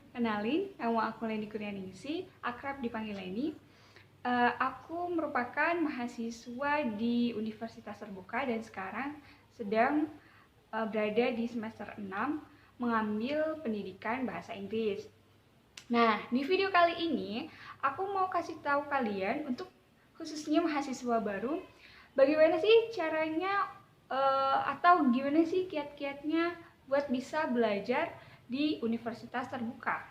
Kenalin, nama aku Leni Kurnianingsih, akrab dipanggil Leni. Aku merupakan mahasiswa di Universitas Terbuka dan sekarang sedang berada di semester 6 mengambil pendidikan bahasa Inggris. Nah, di video kali ini aku mau kasih tahu kalian untuk khususnya mahasiswa baru, bagaimana sih caranya atau gimana sih kiat-kiatnya buat bisa belajar di Universitas Terbuka.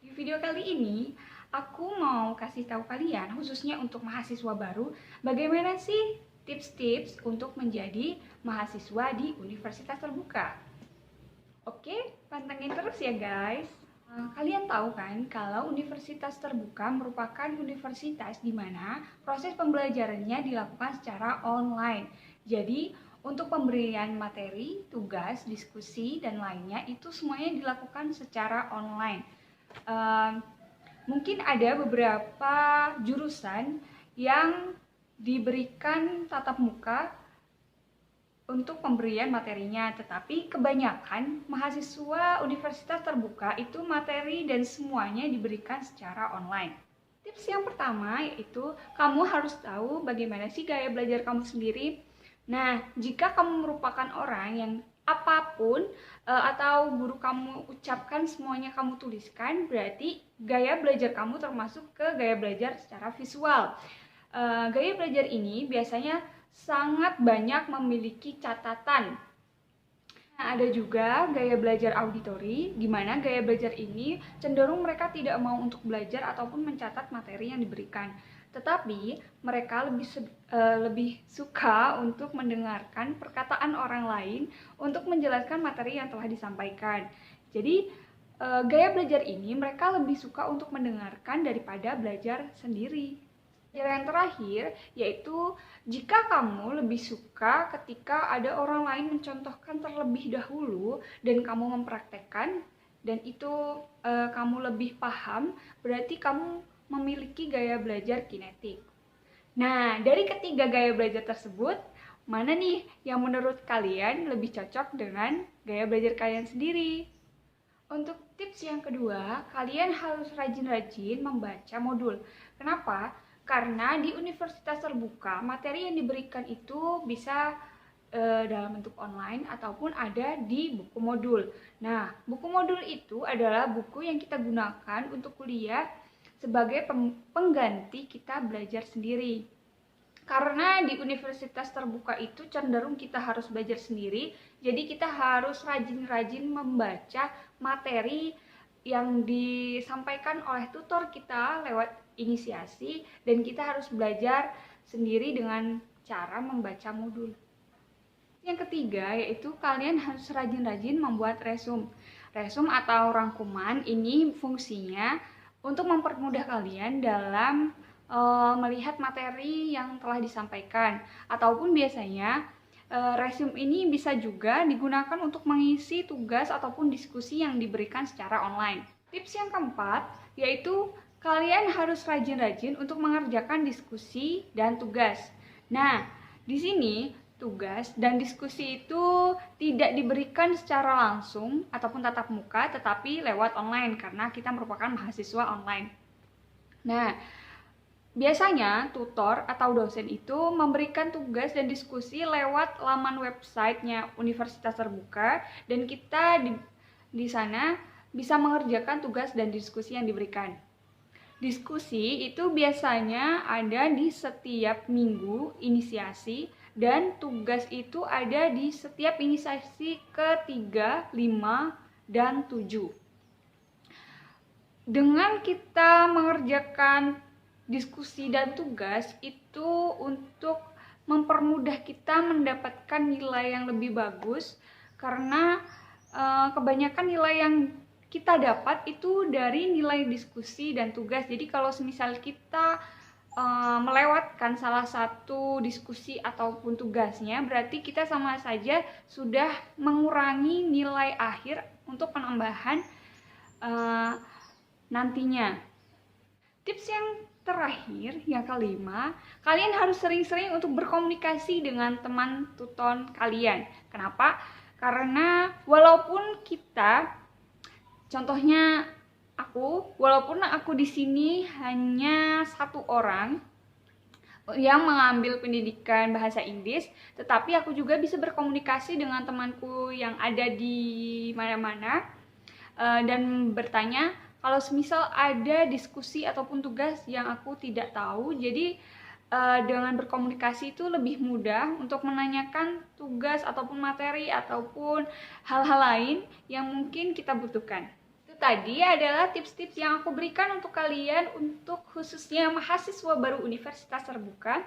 Di video kali ini, aku mau kasih tahu kalian, khususnya untuk mahasiswa baru, bagaimana sih tips-tips untuk menjadi mahasiswa di Universitas Terbuka. Oke, pantengin terus ya guys. Kalian tahu kan kalau Universitas Terbuka merupakan universitas di mana proses pembelajarannya dilakukan secara online. Jadi, untuk pemberian materi, tugas, diskusi, dan lainnya itu semuanya dilakukan secara online. Mungkin ada beberapa jurusan yang diberikan tatap muka untuk pemberian materinya, tetapi kebanyakan mahasiswa Universitas Terbuka itu materi dan semuanya diberikan secara online. Tips yang pertama yaitu kamu harus tahu bagaimana sih gaya belajar kamu sendiri. Nah, jika kamu merupakan orang yang apapun atau guru kamu ucapkan semuanya kamu tuliskan, berarti gaya belajar kamu termasuk ke gaya belajar secara visual. Gaya belajar ini biasanya sangat banyak memiliki catatan. Nah, ada juga gaya belajar auditori, di mana gaya belajar ini cenderung mereka tidak mau untuk belajar ataupun mencatat materi yang diberikan. Tetapi mereka lebih suka untuk mendengarkan perkataan orang lain untuk menjelaskan materi yang telah disampaikan. Jadi gaya belajar ini mereka lebih suka untuk mendengarkan daripada belajar sendiri. Yang terakhir yaitu jika kamu lebih suka ketika ada orang lain mencontohkan terlebih dahulu dan kamu mempraktekkan dan itu kamu lebih paham, berarti kamu memiliki gaya belajar kinetik. Nah, dari ketiga gaya belajar tersebut, mana nih yang menurut kalian lebih cocok dengan gaya belajar kalian sendiri? Untuk tips yang kedua, kalian harus rajin-rajin membaca modul. Kenapa? Karena di Universitas Terbuka, materi yang diberikan itu bisa dalam bentuk online ataupun ada di buku modul. Nah, buku modul itu adalah buku yang kita gunakan untuk kuliah sebagai pengganti kita belajar sendiri. Karena di Universitas Terbuka itu cenderung kita harus belajar sendiri, jadi kita harus rajin-rajin membaca materi yang disampaikan oleh tutor kita lewat inisiasi, dan kita harus belajar sendiri dengan cara membaca modul. Yang ketiga yaitu kalian harus rajin-rajin membuat resume. Resume atau rangkuman ini fungsinya untuk mempermudah kalian dalam melihat materi yang telah disampaikan, ataupun biasanya resume ini bisa juga digunakan untuk mengisi tugas ataupun diskusi yang diberikan secara online. Tips yang keempat yaitu kalian harus rajin-rajin untuk mengerjakan diskusi dan tugas. Nah, di sini tugas dan diskusi itu tidak diberikan secara langsung ataupun tatap muka, tetapi lewat online karena kita merupakan mahasiswa online. Nah, biasanya tutor atau dosen itu memberikan tugas dan diskusi lewat laman websitenya Universitas Terbuka, dan kita di sana bisa mengerjakan tugas dan diskusi yang diberikan. Diskusi itu biasanya ada di setiap minggu inisiasi, dan tugas itu ada di setiap inisiasi ke-3, 5, dan 7. Dengan kita mengerjakan diskusi dan tugas itu untuk mempermudah kita mendapatkan nilai yang lebih bagus, karena kebanyakan nilai yang kita dapat itu dari nilai diskusi dan tugas. Jadi kalau semisal kita melewatkan salah satu diskusi ataupun tugasnya, berarti kita sama saja sudah mengurangi nilai akhir untuk penambahan nantinya. Tips yang terakhir, yang kelima, kalian harus sering-sering untuk berkomunikasi dengan teman tutor kalian. Kenapa? Karena walaupun kita, contohnya walaupun aku di sini hanya satu orang yang mengambil pendidikan bahasa Inggris, tetapi aku juga bisa berkomunikasi dengan temanku yang ada di mana-mana dan bertanya kalau semisal ada diskusi ataupun tugas yang aku tidak tahu. Jadi dengan berkomunikasi itu lebih mudah untuk menanyakan tugas ataupun materi ataupun hal-hal lain yang mungkin kita butuhkan. Tadi adalah tips-tips yang aku berikan untuk kalian, untuk khususnya mahasiswa baru Universitas Terbuka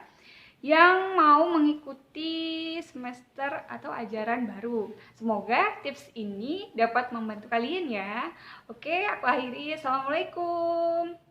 yang mau mengikuti semester atau ajaran baru. Semoga tips ini dapat membantu kalian ya. Oke, aku akhiri. Assalamualaikum.